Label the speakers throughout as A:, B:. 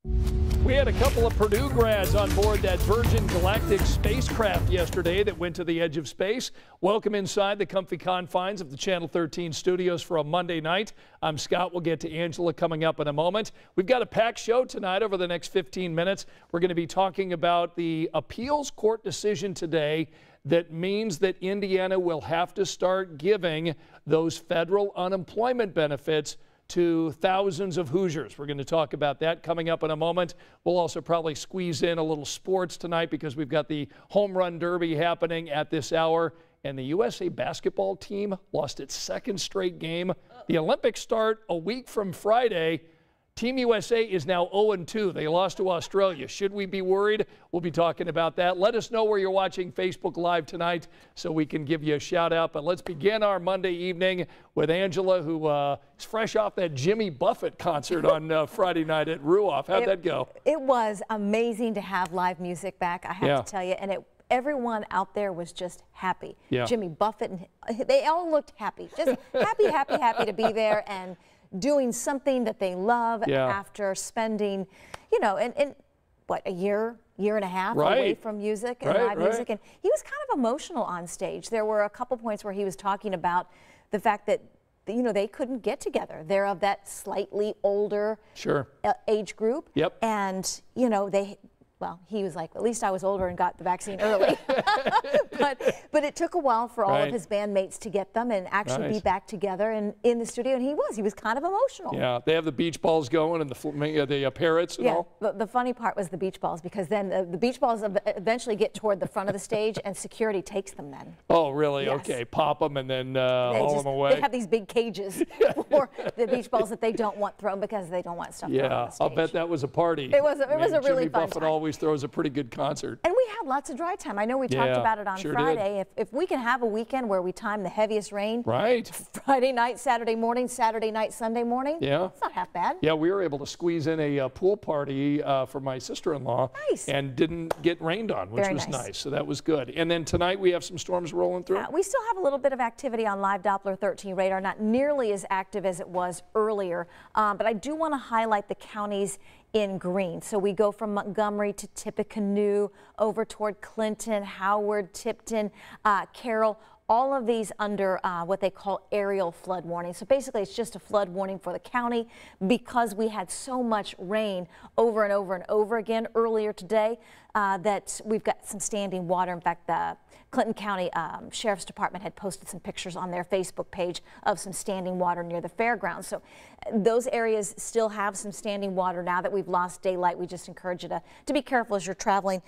A: We had a couple of Purdue grads on board that Virgin Galactic spacecraft yesterday that went to the edge of space. Welcome inside the comfy confines of the Channel 13 studios for a Monday night. I'm Scott. We'll get to Angela coming up in a moment. We've got a packed show tonight over the next 15 minutes. We're going to be talking about the appeals court decision today that means that Indiana will have to start giving those federal unemployment benefits to thousands of Hoosiers. We're going to talk about that coming up in a moment. We'll also probably squeeze in a little sports tonight because we've got the home run derby happening at this hour. And the USA basketball team lost its second straight game. The Olympics start a week from Friday. Team USA is now 0-2. They lost to Australia. Should we be worried? We'll be talking about that. Let us know where you're watching Facebook Live tonight so we can give you a shout out. But let's begin our Monday evening with Angela, who is fresh off that Jimmy Buffett concert on Friday night at Ruoff. How'd that go?
B: It was amazing to have live music back, I have to tell you. And everyone out there was just happy. Yeah. Jimmy Buffett, and they all looked happy. Just happy, happy, happy to be there and doing something that they love after spending, you know, and what, a year and a half away from music and live music. And he was kind of emotional on stage. There were a couple points where he was talking about the fact that, you know, they couldn't get together. They're of that slightly older age group. Yep. And, you know, well, he was like, at least I was older and got the vaccine early. but it took a while for all of his bandmates to get them and actually be back together and in the studio. And he was kind of emotional. Yeah, they have the beach balls going and the parrots and all. The funny part was the beach balls, because then the beach balls eventually get toward the front of the stage and security takes them then. Oh, really? Yes. Okay, pop them and then haul them away. They have these big cages for the beach balls that they don't want thrown because they don't want stuff thrown on the stage. I'll bet that was a party. It was a really fun time. Always throws a pretty good concert. And we had lots of dry time. I know we talked about it on Friday. If we can have a weekend where we time the heaviest rain, Friday night, Saturday morning, Saturday night, Sunday morning, it's not half bad. Yeah, we were able to squeeze in a pool party for my sister-in-law and didn't get rained on, which was nice. So that was good. And then tonight we have some storms rolling through. We still have a little bit of activity on live Doppler 13 radar, not nearly as active as it was earlier, but I do want to highlight the counties in green. So we go from Montgomery to Tippecanoe, over toward Clinton, Howard, Tipton, Carroll, all of these under what they call aerial flood warning. So basically it's just a flood warning for the county because we had so much rain over and over and over again earlier today that we've got some standing water. In fact, the Clinton County Sheriff's Department had posted some pictures on their Facebook page of some standing water near the fairgrounds. So those areas still have some standing water now that we've lost daylight. We just encourage you to be careful as you're traveling.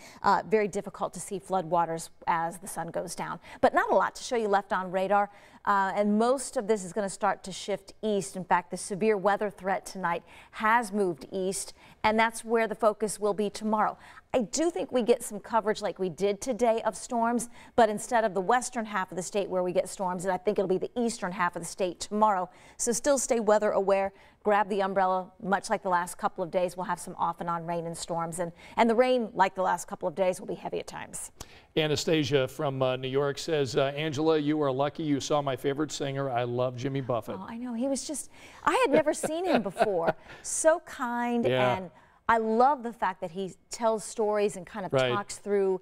B: Very difficult to see floodwaters as the sun goes down, but not a lot to show you left on radar. And most of this is going to start to shift east. In fact, the severe weather threat tonight has moved east, and that's where the focus will be tomorrow. I do think we get some coverage like we did today of storms, but instead of the western half of the state where we get storms, and I think it'll be the eastern half of the state tomorrow. So still stay weather aware. Grab the umbrella. Much like the last couple of days, we'll have some off and on rain and storms. And the rain, like the last couple of days, will be heavy at times. Anastasia from New York says, Angela, you are lucky you saw my favorite singer. I love Jimmy Buffett. Oh, I know. He was just, I had never seen him before. So kind and I love the fact that he tells stories and kind of talks through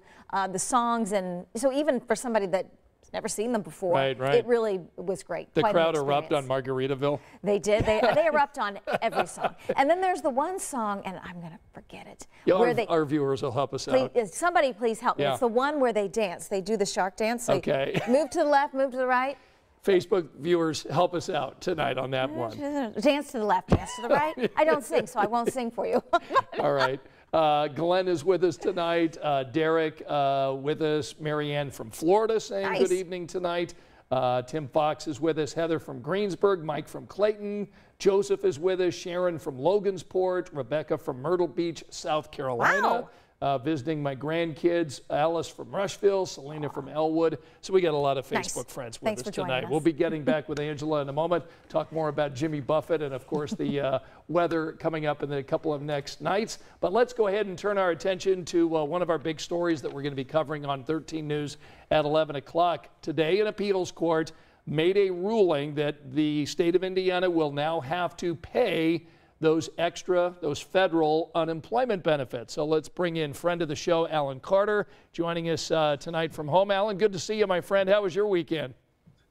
B: the songs. And so even for somebody that's never seen them before, it really was great. The crowd erupt on Margaritaville. They did. They erupt on every song. And then there's the one song, and I'm going to forget it. Yeah, our viewers will help us out. Somebody please help me. It's the one where they dance. They do the shark dance. So move to the left, move to the right. Facebook viewers, help us out tonight on that one. Dance to the left, dance to the right. I don't sing, so I won't sing for you. All right. Glenn is with us tonight. Derek with us. Marianne from Florida saying good evening tonight. Tim Fox is with us. Heather from Greensburg. Mike from Clayton. Joseph is with us. Sharon from Logansport. Rebecca from Myrtle Beach, South Carolina. Wow. Visiting my grandkids, Alice from Rushville, Selena from Elwood. So we got a lot of Facebook friends with us tonight. We'll be getting back with Angela in a moment, talk more about Jimmy Buffett and, of course, the weather coming up in a couple of next nights. But let's go ahead and turn our attention to one of our big stories that we're going to be covering on 13 News at 11 o'clock. Today, an appeals court made a ruling that the state of Indiana will now have to pay
A: those federal unemployment benefits. So let's bring in friend of the show, Alan Carter, joining us tonight from home. Alan, good to see you, my friend. How was your weekend?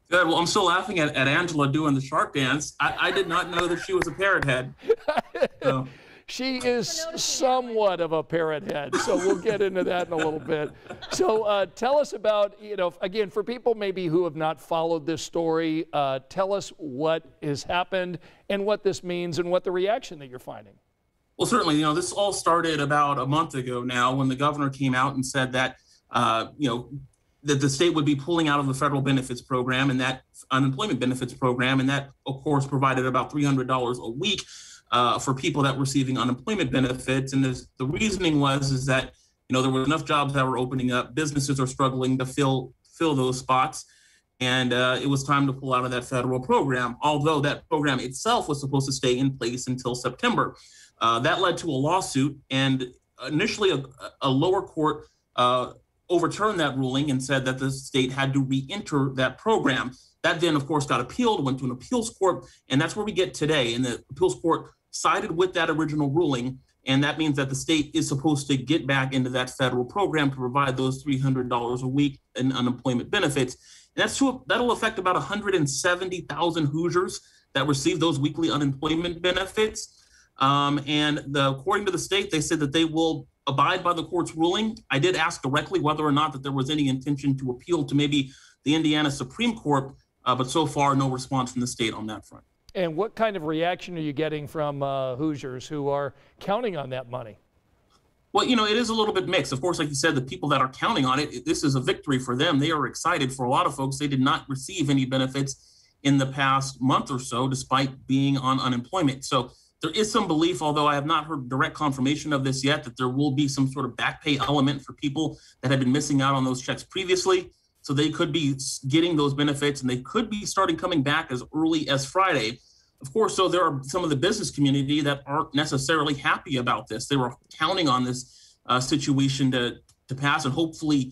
C: Good. Well, I'm still laughing at Angela doing the shark dance. I did not know that she was a parrot head. So.
A: She is somewhat of a parrot head, so we'll get into that in a little bit. So tell us about, again, for people maybe who have not followed this story, tell us what has happened and what this means and what the reaction that you're finding.
C: Well, certainly, this all started about a month ago now when the governor came out and said that, that the state would be pulling out of the federal benefits program and that unemployment benefits program. And that, of course, provided about $300 a week for people that were receiving unemployment benefits. And the reasoning is that, there were enough jobs that were opening up. Businesses are struggling to fill those spots. And it was time to pull out of that federal program, although that program itself was supposed to stay in place until September. That led to a lawsuit. And initially, a lower court overturned that ruling and said that the state had to re-enter that program. That then, of course, got appealed, went to an appeals court, and that's where we get today. And the appeals court sided with that original ruling, and that means that the state is supposed to get back into that federal program to provide those $300 a week in unemployment benefits. And that'll affect about 170,000 Hoosiers that receive those weekly unemployment benefits. According to the state, they said that they will abide by the court's ruling. I did ask directly whether or not that there was any intention to appeal to maybe the Indiana Supreme Court, but so far no response from the state on that front.
A: And what kind of reaction are you getting from Hoosiers who are counting on that money?
C: Well, it is a little bit mixed. Of course, like you said, the people that are counting on it, this is a victory for them. They are excited. For a lot of folks, they did not receive any benefits in the past month or so, despite being on unemployment. So there is some belief, although I have not heard direct confirmation of this yet, that there will be some sort of back pay element for people that have been missing out on those checks previously. So they could be getting those benefits and they could be starting coming back as early as Friday. Of course, so there are some of the business community that aren't necessarily happy about this. They were counting on this situation to pass and hopefully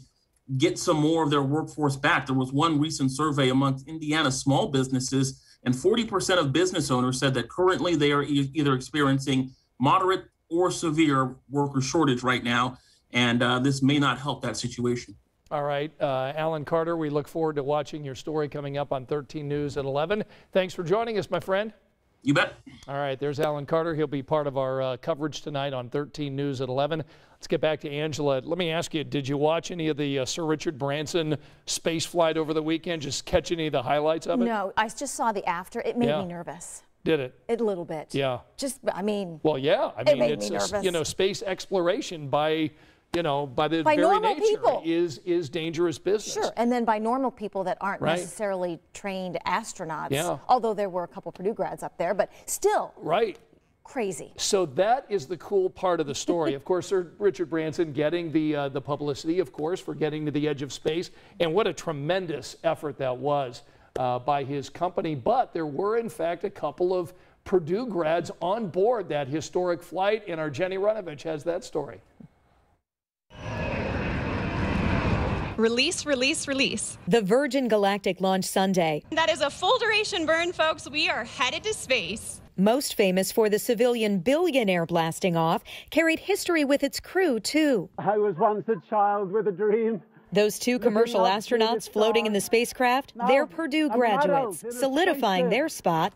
C: get some more of their workforce back. There was one recent survey amongst Indiana small businesses, and 40% of business owners said that currently they are either experiencing moderate or severe worker shortage right now, and this may not help that situation.
A: All right, Alan Carter, we look forward to watching your story coming up on 13 News at 11. Thanks for joining us, my friend.
C: You bet.
A: All right, there's Alan Carter. He'll be part of our coverage tonight on 13 News at 11. Let's get back to Angela. Let me ask you, did you watch any of the Sir Richard Branson space flight over the weekend? Just catch any of the highlights of it?
B: No, I just saw the after. It made me nervous.
A: Did it?
B: A little bit.
A: Yeah.
B: Well,
A: yeah.
B: It made me nervous.
A: Space exploration by the very nature is dangerous business.
B: Sure, and then by normal people that aren't necessarily trained astronauts, although there were a couple Purdue grads up there, but still.
A: Right.
B: Crazy.
A: So that is the cool part of the story. Of course, Sir Richard Branson getting the publicity, of course, for getting to the edge of space, and what a tremendous effort that was by his company. But there were, in fact, a couple of Purdue grads on board that historic flight, and our Jenny Runovich has that story.
D: Release, release, release.
E: The Virgin Galactic launched Sunday.
D: That is a full duration burn, folks. We are headed to space.
E: Most famous for the civilian billionaire blasting off, carried history with its crew, too.
F: I was once a child with a dream.
E: Those two commercial astronauts floating in the spacecraft, they're Purdue graduates, solidifying their spot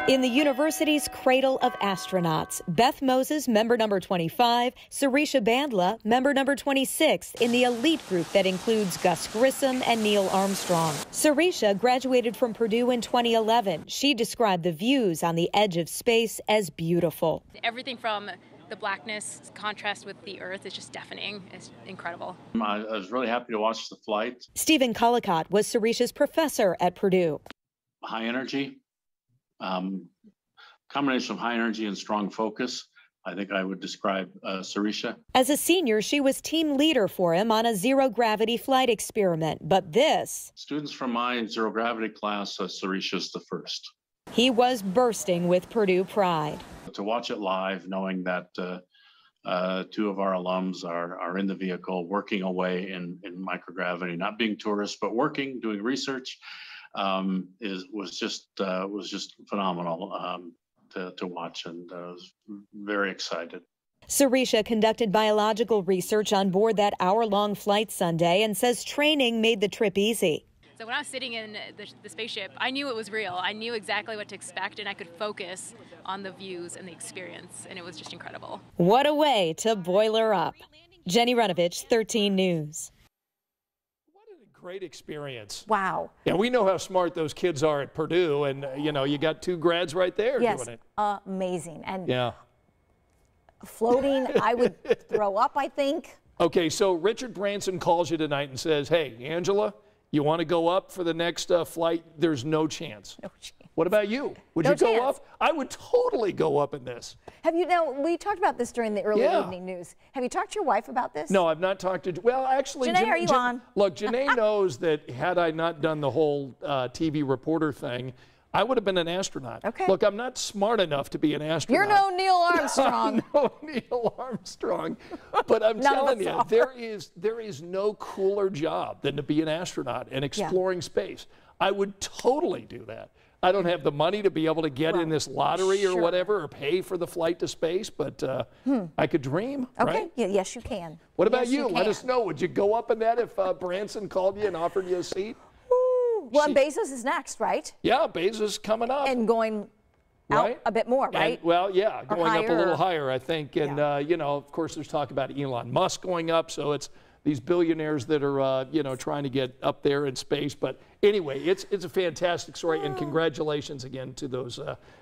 E: in the university's cradle of astronauts. Beth Moses, member number 25, Sarisha Bandla, member number 26, in the elite group that includes Gus Grissom and Neil Armstrong. Sarisha graduated from Purdue in 2011. She described the views on the edge of space as beautiful.
G: Everything from the blackness contrast with the earth is just deafening. It's incredible.
H: I was really happy to watch the flight.
E: Stephen Collicott was Sarisha's professor at Purdue.
H: High energy. Combination of high energy and strong focus. I think I would describe Sarisha.
E: As a senior, she was team leader for him on a zero-gravity flight experiment. But this...
H: Students from my zero-gravity class, Sarisha's the first.
E: He was bursting with Purdue pride.
H: To watch it live, knowing that two of our alums are in the vehicle, working away in microgravity, not being tourists, but working, doing research, was just phenomenal. to watch, and I was very excited.
E: Sarisha conducted biological research on board that hour-long flight Sunday and says training made the trip easy.
G: So when I was sitting in the spaceship, I knew it was real. I knew exactly what to expect, and I could focus on the views and the experience, and it was just incredible.
E: What a way to boiler up. Jenny Runovich, 13 News.
A: What a great experience.
B: Wow.
A: Yeah, we know how smart those kids are at Purdue, and, you got 2 grads right there doing it.
B: Amazing. And
A: yeah.
B: Floating, I would throw up, I think.
A: Okay, so Richard Branson calls you tonight and says, hey, Angela, you want to go up for the next flight? There's no chance.
B: No chance.
A: What about you? Would you go up? I would totally go up in this.
B: Have you, we talked about this during the early evening news. Have you talked to your wife about this?
A: No, I've not talked to, well, actually.
B: Janae, are you on?
A: Look, Janae knows that had I not done the whole TV reporter thing, I would have been an astronaut.
B: Okay.
A: Look, I'm not smart enough to be an astronaut.
B: You're no Neil Armstrong.
A: I'm no Neil Armstrong. But I'm telling you, there is no cooler job than to be an astronaut and exploring space. I would totally do that. I don't have the money to be able to get in this lottery or whatever, or pay for the flight to space, but I could dream,
B: okay.
A: right?
B: Yeah, yes, you can.
A: What about you? Let us know. Would you go up in that if Branson called you and offered you a seat?
B: Well, and Bezos is next, right?
A: Yeah, Bezos is coming up.
B: And going out a bit more, right?
A: And, well, yeah,
B: or
A: going
B: higher,
A: up a little higher, I think. And, of course, there's talk about Elon Musk going up. So it's these billionaires that are, trying to get up there in space. But anyway, it's a fantastic story. And congratulations again to those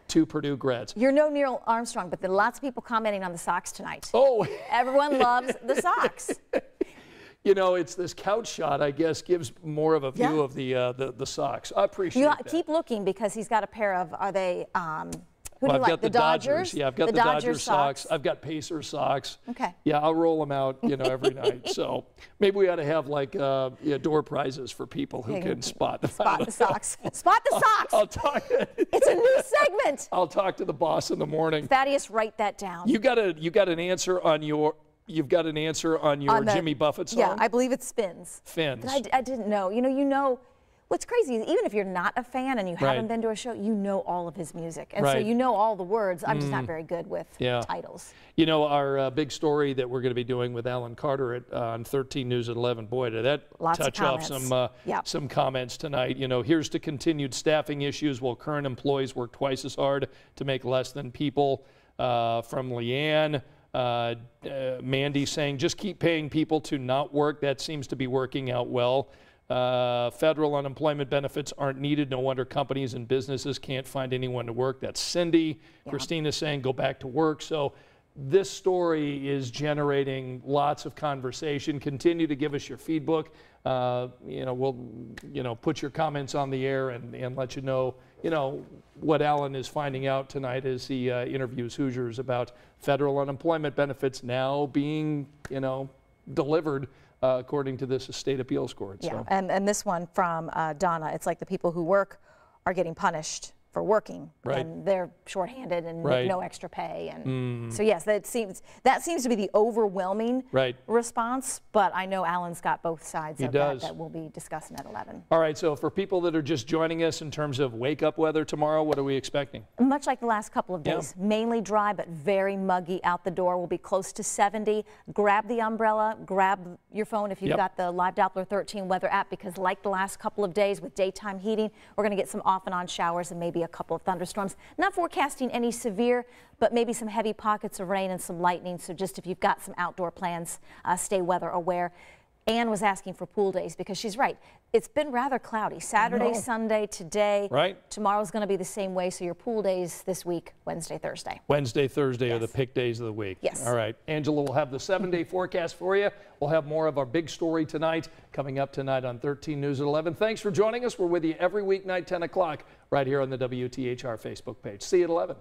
A: 2 Purdue grads.
B: You're no Neil Armstrong, but there are lots of people commenting on the socks tonight.
A: Oh.
B: Everyone loves the socks.
A: It's this couch shot, I guess, gives more of a view of the socks. I appreciate that.
B: Keep looking because he's got a pair of, are they, who do you
A: I've
B: like?
A: got the Dodgers. Yeah, I've got the Dodgers socks. I've got Pacer socks.
B: Okay.
A: Yeah, I'll roll them out, every night. So maybe we ought to have like door prizes for people who can spot the
B: socks. Spot the socks.
A: I'll talk.
B: It's a new segment.
A: I'll talk to the boss in the morning.
B: Thaddeus, write that down.
A: You got an answer on your. You've got an answer on your Jimmy Buffett song?
B: Yeah, I believe it spins.
A: Fins.
B: I didn't know. You know, what's crazy is even if you're not a fan and you haven't been to a show, you know all of his music. And so you know all the words. I'm just not very good with titles.
A: Our big story that we're going to be doing with Alan Carter on 13 News at 11, boy, did that touch off some comments tonight. Here's to continued staffing issues while current employees work twice as hard to make less than people. From Leanne. Mandy saying, just keep paying people to not work. That seems to be working out well. Federal unemployment benefits aren't needed. No wonder companies and businesses can't find anyone to work. That's Cindy. Yeah. Christina's saying, go back to work. So this story is generating lots of conversation. Continue to give us your feedback. We'll put your comments on the air and let you know, what Alan is finding out tonight as he interviews Hoosiers about federal unemployment benefits now being, delivered according to this state appeals court.
B: Yeah,
A: so.
B: and this one from Donna, it's like the people who work are getting punished for working, and they're shorthanded and make no extra pay. And so yes, that seems to be the overwhelming response. But I know Alan's got both sides of that we'll be discussing at 11.
A: All right. So for people that are just joining us in terms of wake-up weather tomorrow, what are we expecting?
B: Much like the last couple of days, mainly dry but very muggy out the door. We'll be close to 70. Grab the umbrella. Grab your phone if you've got the Live Doppler 13 weather app, because like the last couple of days with daytime heating, we're going to get some off and on showers and maybe a couple of thunderstorms. Not forecasting any severe, but maybe some heavy pockets of rain and some lightning. So just if you've got some outdoor plans, stay weather aware. Ann was asking for pool days because she's right. It's been rather cloudy. Saturday, Sunday, today. Tomorrow's going to be the same way. So your pool days this week, Wednesday, Thursday.
A: Wednesday, Thursday are the pick days of the week.
B: Yes.
A: All right. Angela will have the 7-day forecast for you. We'll have more of our big story tonight, coming up tonight on 13 News at 11. Thanks for joining us. We're with you every weeknight, 10 o'clock, right here on the WTHR Facebook page. See you at 11.